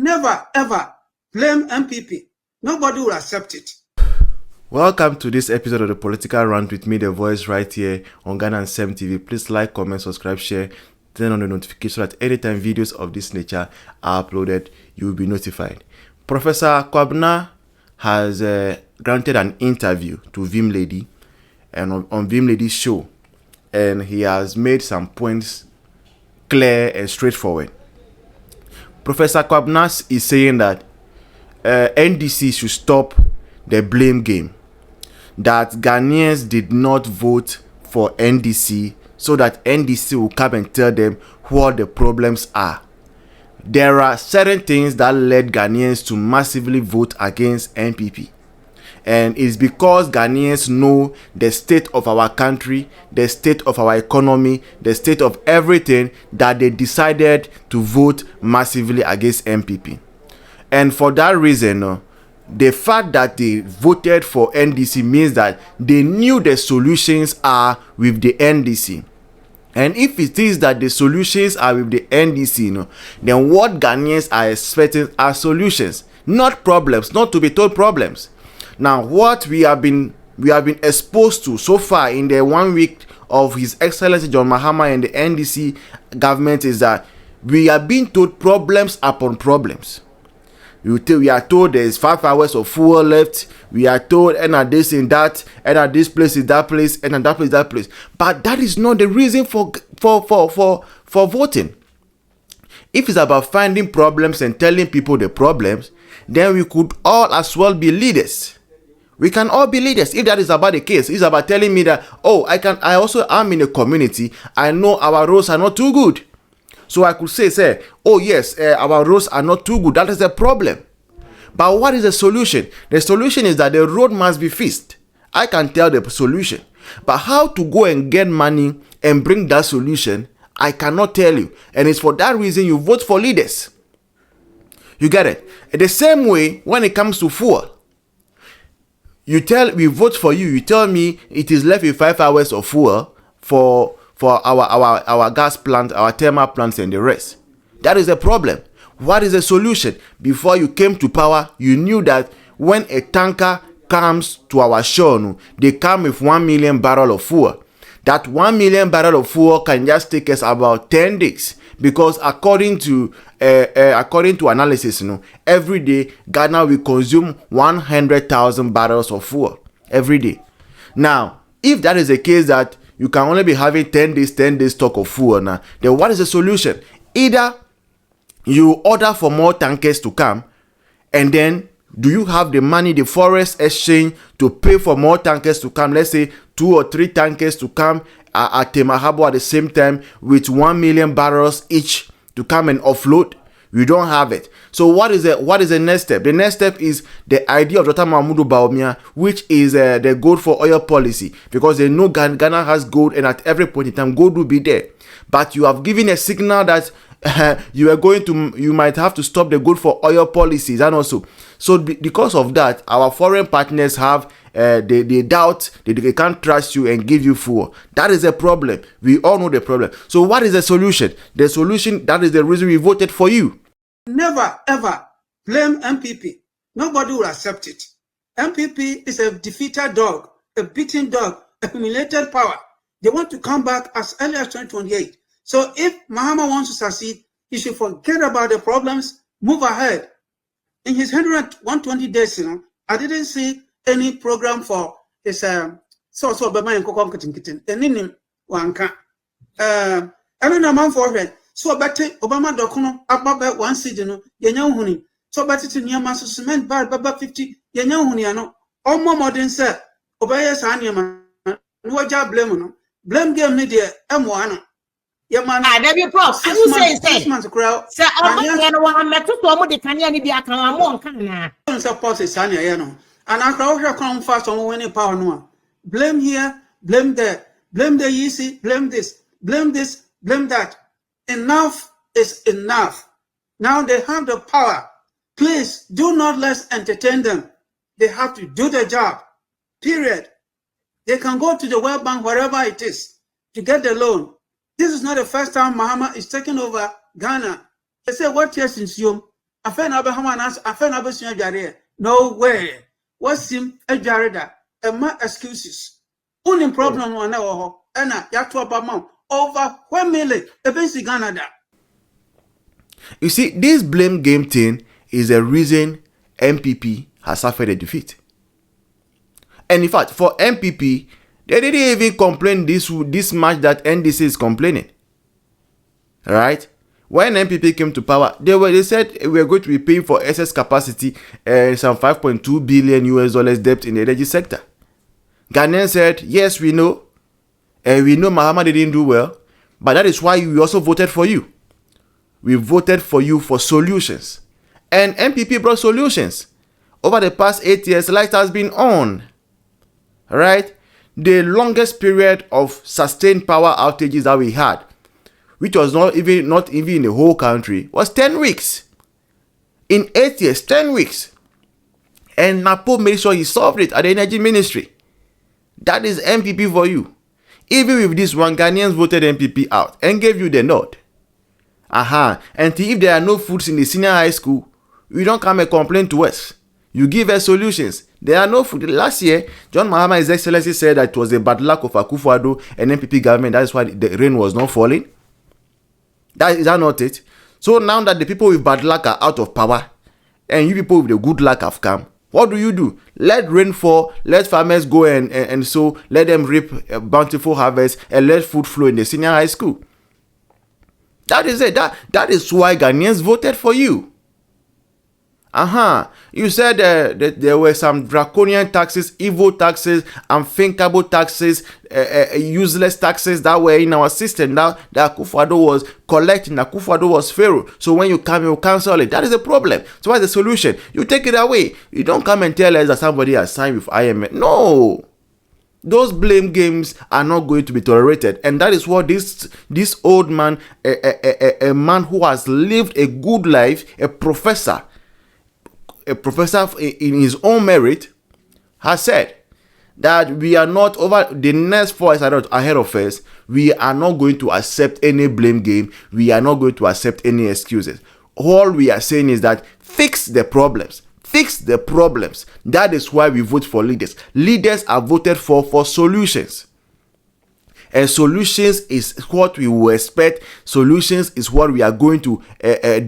never ever blame MPP. Nobody will accept it. Welcome to this episode of the Political Rant with me, the voice, right here on Ghana and Sem TV. Please like, comment, subscribe, share, turn on the notification so that anytime videos of this nature are uploaded, you will be notified. Professor Kwabena has granted an interview to Vim Lady and on Vim Lady's show, and he has made some points clear and straightforward. Professor Kwabena is saying that NDC should stop the blame game, that Ghanaians did not vote for NDC so that NDC will come and tell them what the problems are. There are certain things that led Ghanaians to massively vote against NPP, and it's because Ghanaians know the state of our country, the state of our economy, the state of everything, that they decided to vote massively against NPP. And for that reason, the fact that they voted for NDC means that they knew the solutions are with the NDC. And if it is that the solutions are with the NDC, then what Ghanaians are expecting are solutions, not problems, not to be told problems. Now, what we have been exposed to so far in the 1 week of His Excellency John Mahama and the NDC government is that we are being told problems upon problems. We are told there is 5 hours of fuel left. We are told, and at this and that, and at this place is that place, and at that place is that place. But that is not the reason for voting. If it's about finding problems and telling people the problems, then we could all as well be leaders. We can all be leaders if that is about the case. It's about telling me that, oh, I also am in a community. I know our roads are not too good. So I could say, oh yes, our roads are not too good. That is a problem. But what is the solution? The solution is that the road must be fixed. I can tell the solution. But how to go and get money and bring that solution, I cannot tell you. And it's for that reason you vote for leaders. You get it? In the same way, when it comes to fuel, we vote for you. You tell me it is left with 5 hours of fuel for our gas plant, our thermal plants, and the rest. That is a problem. What is the solution? Before you came to power, you knew that when a tanker comes to our shore, they come with 1 million barrel of fuel. That 1 million barrel of fuel can just take us about 10 days. Because according to analysis, every day Ghana will consume 100,000 barrels of fuel every day. Now, if that is the case that you can only be having 10 days stock of fuel now, then what is the solution? Either you order for more tankers to come, and then do you have the money, the forest exchange, to pay for more tankers to come? Let's say 2 or 3 tankers to come at Temahabo at the same time with 1 million barrels each to come and offload. We don't have it. So what is the next step? The next step is the idea of Dr. Mahmoud Bawumia, which is the gold for oil policy, because they know Ghana has gold, and at every point in time gold will be there. But you have given a signal that you might have to stop the gold for oil policies, and also so because of that, our foreign partners have they doubt, they can't trust you and give you fuel. That is a problem. We all know the problem. So what is the solution? The solution, that is the reason we voted for you. Never ever blame MPP. Nobody will accept it. MPP is a defeated dog, a beaten dog, a humiliated power. They want to come back as early as 2028. So if Mahama wants to succeed, he should forget about the problems, move ahead. In his 120 days, I didn't see any program for his so Obama and Kokon Kitin. And in him, Wanka. I don't know, man, for it. So better Obama Dokono, about 1 season, Yanyan Huni. So better to near Master Cement, Baba 50, Yanyan Huniano. All more modern, sir. Obaya Sanyama. No job blame. Blame game media, M1. Yeah, man. I never prof. 6 months crowd. Sir, I'm met to promote the Kanyani Biaka more Kana. Support is Sanya, and I crowd come fast on winning power. No. Blame here, blame there, blame the easy, blame this, blame that. Enough is enough. Now they have the power. Please do not let's entertain them. They have to do the job. Period. They can go to the World Bank, wherever it is, to get the loan. This is not the first time Mahama is taking over Ghana. They say, what years in Sium? Afen Abahama nas Afen Abasun Jare. No way. What's him a Jareda? A ma excuses. Only problem on our Anna Yatu Abamam over 1 million against Canada. You see, this blame game thing is a reason MPP has suffered a defeat. And in fact, for MPP, they didn't even complain this much that NDC is complaining. Right? When MPP came to power, they said we are going to be paying for excess capacity and some 5.2 billion US dollars debt in the energy sector. Ghanaians said, yes, we know. And we know Mahama didn't do well. But that is why we also voted for you. We voted for you for solutions. And MPP brought solutions. Over the past 8 years, light has been on. Right? The longest period of sustained power outages that we had, which was not even in the whole country, was 10 weeks. In 8 years, 10 weeks. And Napo made sure he solved it at the Energy Ministry. That is MPP for you. Even with this one, Ghanaians voted MPP out and gave you the nod. And if there are no foods in the senior high school, you don't come and complain to us. You give us solutions. There are no food. Last year, John Mahama, His Excellency, said that it was a bad luck of Akufo-Addo and MPP government. That is why the rain was not falling. Is that not it? So now that the people with bad luck are out of power, and you people with the good luck have come, what do? Let rain fall, let farmers go and sow, let them reap a bountiful harvest, and let food flow in the senior high school. That is it. That is why Ghanaians voted for you. You said that there were some draconian taxes, evil taxes, unthinkable taxes, useless taxes that were in our system that Akufo-Addo was collecting. Akufo-Addo was Pharaoh. So when you come, you cancel it. That is the problem. So what's the solution? You take it away. You don't come and tell us that somebody has signed with IMF. No. Those blame games are not going to be tolerated. And that is what this old man, a man who has lived a good life, a professor in his own merit, has said that we are not over the next 4 years ahead of us. We are not going to accept any blame game. We are not going to accept any excuses. All we are saying is that fix the problems. Fix the problems. That is why we vote for leaders. Leaders are voted for solutions. And solutions is what we will expect. Solutions is what we are going to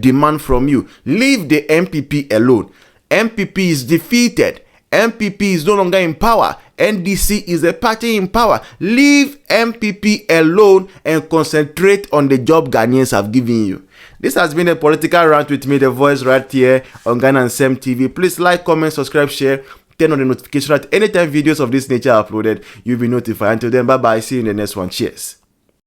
demand from you. Leave the MPP alone. MPP is defeated. MPP is no longer in power. NDC is a party in power. Leave MPP alone and concentrate on the job Ghanaians have given you. This has been a political rant with me, the voice, right here on Ghana and Sem TV. Please like, comment, subscribe, share, turn on the notification that anytime videos of this nature are uploaded, you'll be notified. Until then, bye-bye. See you in the next one. Cheers.